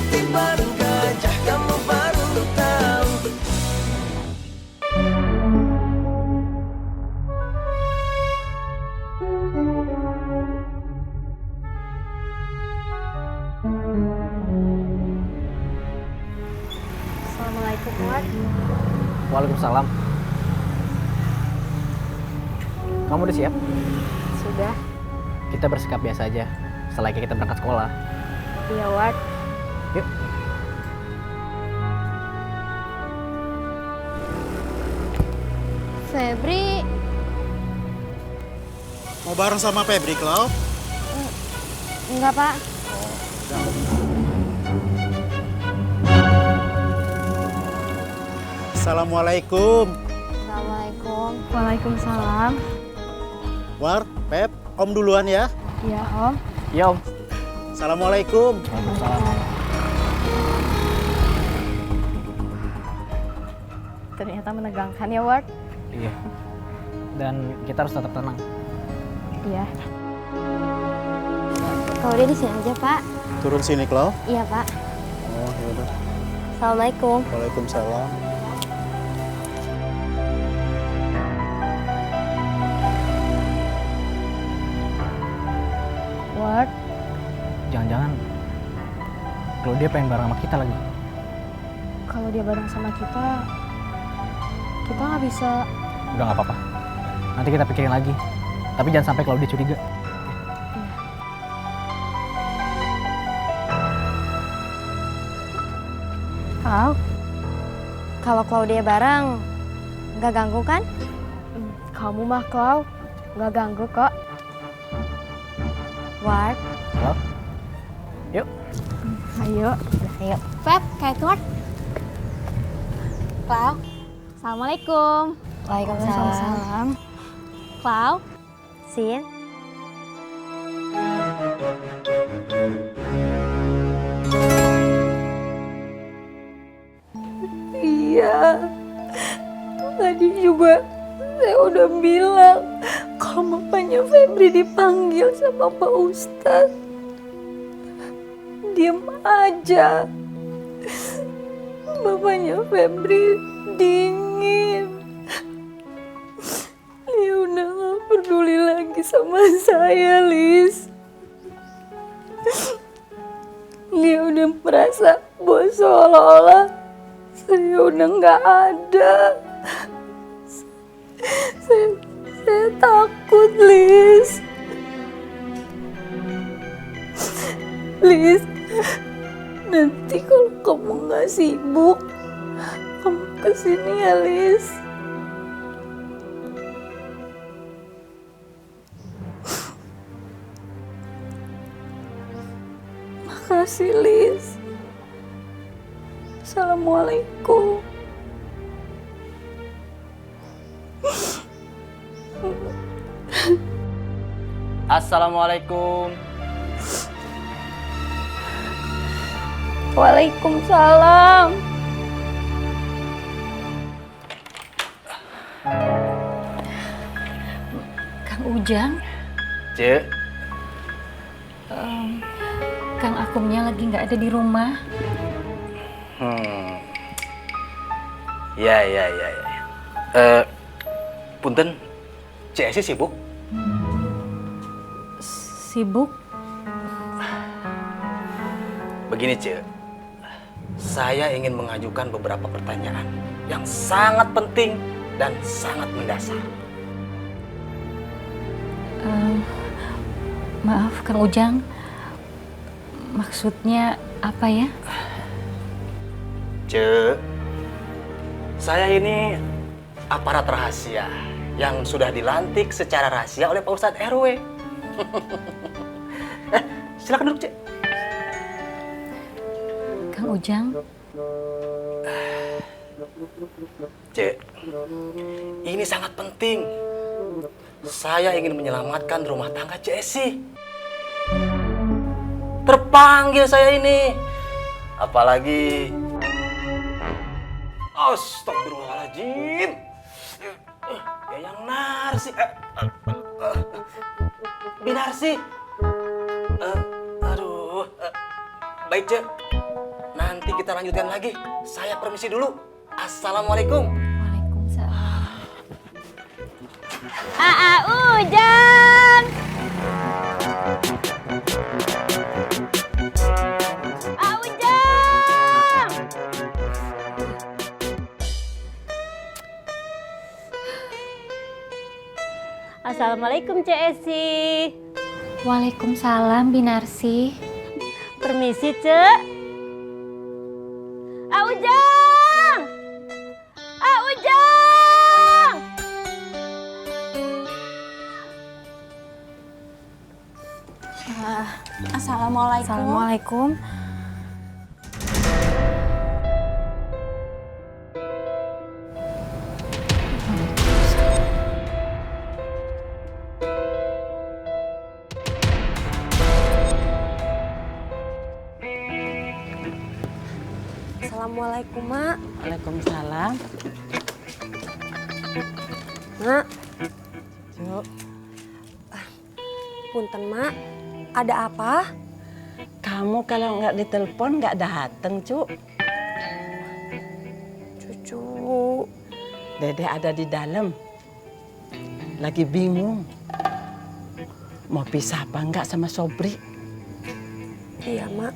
seperti barang gajah, kamu baru tahu. Assalamualaikum, Ward. Waalaikumsalam. Kamu udah siap? Sudah. Kita bersikap biasa aja. Selayaknya kita berangkat sekolah. Iya, Ward. Yuk. Febri, Mau bareng sama Febri, Klau? enggak, Pak. Assalamualaikum. Assalamualaikum. Waalaikumsalam. War, Pep, Om duluan ya. Iya, Om. Iya, Om. Assalamualaikum. Waalaikumsalam. Ternyata menegangkan ya, Ward. Iya. Dan kita harus tetap tenang. Iya. Kalau dia di sini aja, Pak. Turun sini, Klau. Iya, Pak. Oh, yaudah. Assalamualaikum. Waalaikumsalam. Ward, Jangan-jangan kalau dia pengen bareng sama kita lagi. kalau dia bareng sama kita nggak bisa. Udah nggak apa-apa. Nanti kita pikirin lagi. Tapi jangan sampai kalau dia curiga. Kalau Claudia bareng, nggak ganggu kan? Kamu mah, Clau, nggak ganggu kok. Ward, Halo? Yuk. ayo. Ayo. Feb, kayak Ward. Clau, Assalamualaikum. Waalaikumsalam. Clau, Sin. Iya, tadi juga saya udah bilang kalau bapaknya Febri dipanggil sama Pak Ustadz. Diam aja. Bapaknya Febri dingin. Dia udah gak peduli lagi sama saya, Lis. Dia udah merasa bahwa seolah-olah saya udah nggak ada. Saya takut, Lis. Lis, nanti kalau kamu nggak sibuk, kamu kesini ya, Lis. Makasih, Lis. Assalamualaikum. Assalamualaikum. Waalaikumsalam. Kang Ujang, Cek. Kang Akumnya lagi nggak ada di rumah. Ya. Punten, Cek Esi sibuk? Sibuk? Begini, Cek. Saya ingin mengajukan beberapa pertanyaan yang sangat penting dan sangat mendasar. Maaf, Kang Ujang. Maksudnya apa ya? Cek, saya ini aparat rahasia yang sudah dilantik secara rahasia oleh Pak Ustadz RW. Silakan duduk, Cek. Kang Ujang, Cek, ini sangat penting. Saya ingin menyelamatkan rumah tangga Cek Esi. Terpanggil saya ini. Apalagi... Astagfirullahaladzim. Ya yang Narsi. Binarsi. Aduh. Baik, Cek. nanti kita lanjutkan lagi. Saya permisi dulu. Assalamualaikum. Waalaikumsalam. Ujang! Ujang! Assalamualaikum Cek Esi. Waalaikumsalam Binarsi. Permisi Cek. Ujang! Ujang! Assalamualaikum. Assalamualaikum. Assalamualaikum, Mak. Waalaikumsalam. Mak, Cuk, punten, Mak. Ada apa? kamu kalau nggak ditelepon nggak dateng, Cuk. Cucu. Dede ada di dalam. Lagi bingung. Mau pisah apa nggak sama Sobri? Iya, Mak.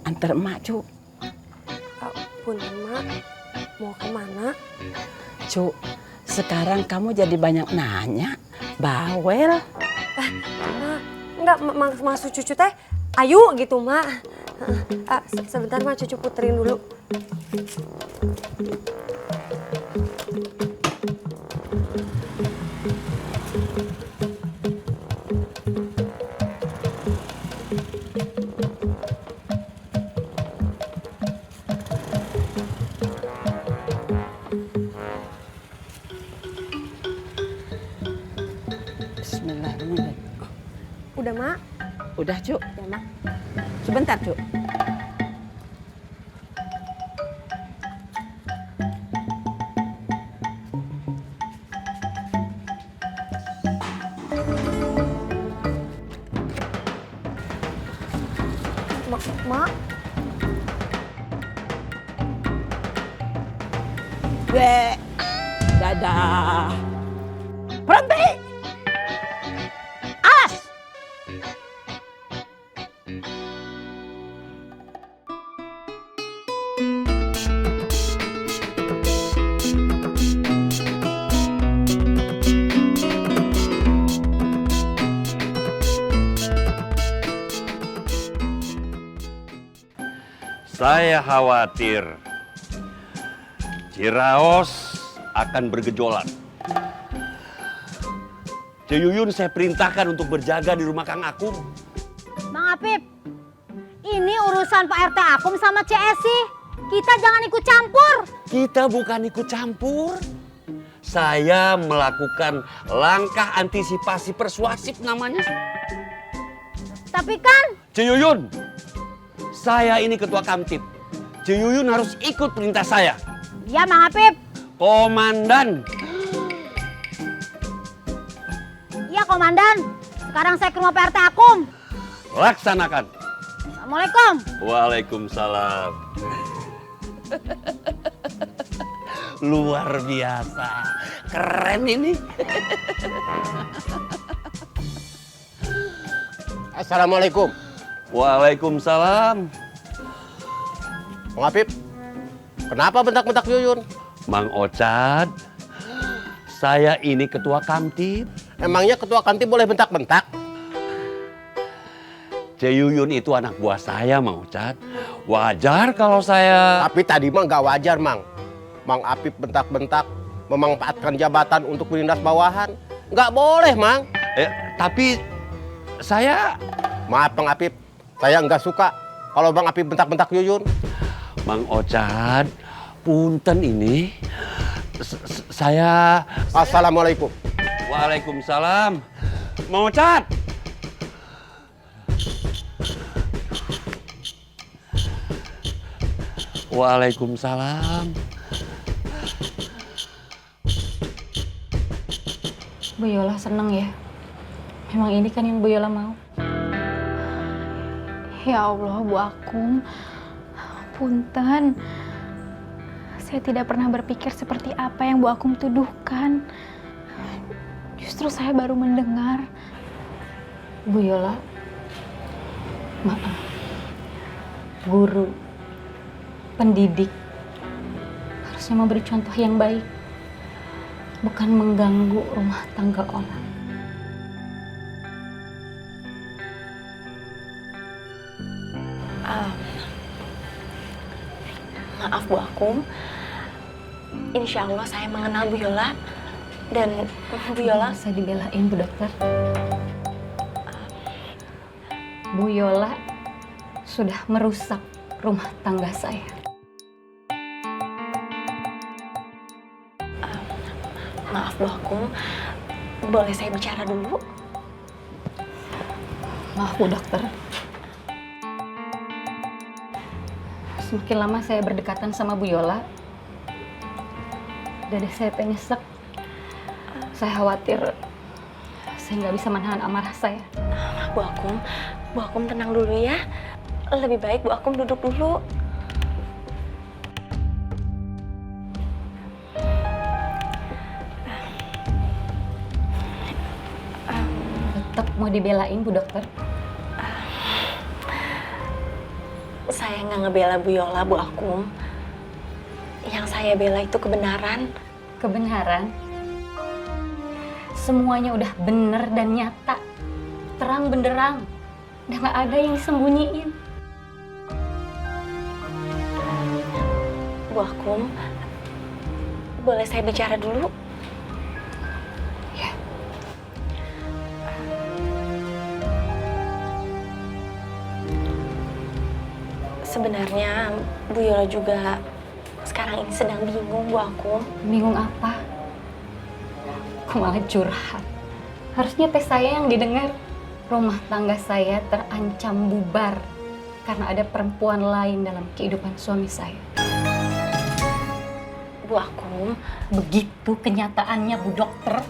Antar emak, Cuk. Punten, Mak. Mau kemana? Cuk, sekarang kamu jadi banyak nanya. Bawel. Mak, enggak maksud cucu teh. Ayu gitu, Mak. Sebentar, Mak. Cucu puterin dulu. Bismillahirrahmanirrahim. Udah, Mak? Udah, Cuk. Ya, Mak. Sebentar, Cuk. Mak. Be. Dadah. Berhenti. Alas. Saya khawatir Ciraos akan bergejolak. Ceyuyun saya perintahkan untuk berjaga di rumah Kang Akum. Mang Apip, ini urusan Pak RT Akum sama CSI. Kita jangan ikut campur. Kita bukan ikut campur. Saya melakukan langkah antisipasi persuasif namanya. Tapi kan Ceyuyun, saya ini ketua Kamtib. Ceyuyun harus ikut perintah saya. ya Mang Apip. Komandan. Iya Komandan. Sekarang saya ke rumah Pak RT Akum. Laksanakan. Assalamualaikum. Waalaikumsalam. Luar biasa. Keren ini. Assalamualaikum. Waalaikumsalam. Mang Apip, kenapa bentak-bentak Yuyun? Mang Ocad, saya ini ketua Kamtib. Emangnya ketua kantin boleh bentak-bentak? Ceyuyun itu anak buah saya, Mang Ocad. Wajar kalau saya... Tapi tadi mah nggak wajar, Mang. Mang Apip bentak-bentak, memanfaatkan jabatan untuk menindas bawahan. Nggak boleh, Mang. Tapi saya... Maaf, Mang Apip. Saya nggak suka kalau Bang Apip bentak-bentak Yuyun. Mang Ocad, punten ini. Saya... Assalamualaikum. Waalaikumsalam. Mang Ocad. Waalaikumsalam. Bu Yola seneng ya. Memang ini kan yang Bu Yola mau. Ya Allah, Bu Akum. Punten, saya tidak pernah berpikir seperti apa yang Bu Akum tuduhkan. Justru saya baru mendengar. Bu Yola, maaf. Guru, pendidik, harusnya memberi contoh yang baik, bukan mengganggu rumah tangga orang. Maaf Bu Akum, insya Allah saya mengenal Bu Yola dan Bu Yola. Saya dibelain Bu Dokter. Bu Yola sudah merusak rumah tangga saya. Maaf Bu Akum, boleh saya bicara dulu? Maaf Bu Dokter. Semakin lama saya berdekatan sama Bu Yola, dada saya nyesek. Saya khawatir saya nggak bisa menahan amarah saya. Bu Akum tenang dulu ya. Lebih baik Bu Akum duduk dulu. Tetap mau dibelain Bu Dokter? Saya nggak ngebela Bu Yola, Bu Akum. Yang saya bela itu kebenaran. Kebenaran? Semuanya udah bener dan nyata. Terang benderang. Udah nggak ada yang disembunyiin. Bu Akum, boleh saya bicara dulu? Ya. Sebenarnya Bu Yola juga sekarang ini sedang bingung, Bu Akum. Bingung apa? Kok malah curhat? Harusnya teh saya yang didengar. Rumah tangga saya terancam bubar karena ada perempuan lain dalam kehidupan suami saya. Bu Akum, begitu kenyataannya Bu Dokter.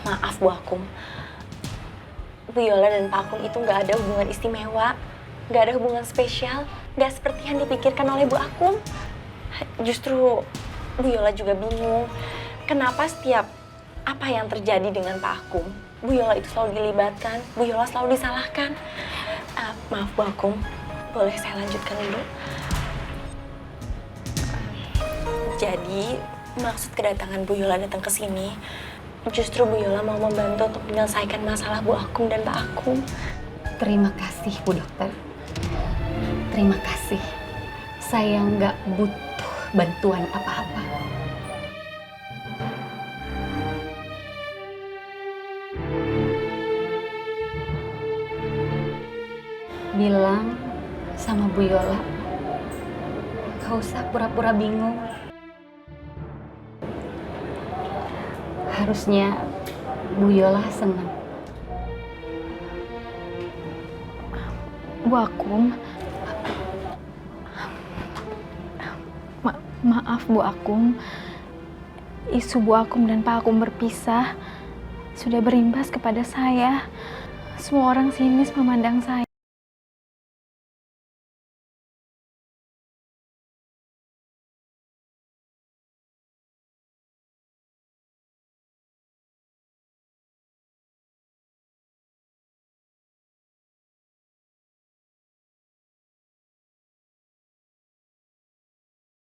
Maaf Bu Akum. Bu Yola dan Pak Akum itu nggak ada hubungan istimewa, nggak ada hubungan spesial, nggak seperti yang dipikirkan oleh Bu Akum. Justru Bu Yola juga bingung, kenapa setiap apa yang terjadi dengan Pak Akum, Bu Yola itu selalu dilibatkan, Bu Yola selalu disalahkan. Maaf Bu Akum, boleh saya lanjutkan dulu? Jadi, maksud kedatangan Bu Yola datang ke sini, justru Bu Yola mau membantu untuk menyelesaikan masalah Bu Akum dan Pak Akum. Terima kasih Bu Dokter. Terima kasih. Saya nggak butuh bantuan apa-apa. Bilang sama Bu Yola, gak usah pura-pura bingung. Harusnya Bu Yola senang. Bu Akum, maaf Bu Akum, isu Bu Akum dan Pak Akum berpisah sudah berimbas kepada saya. Semua orang sinis memandang saya.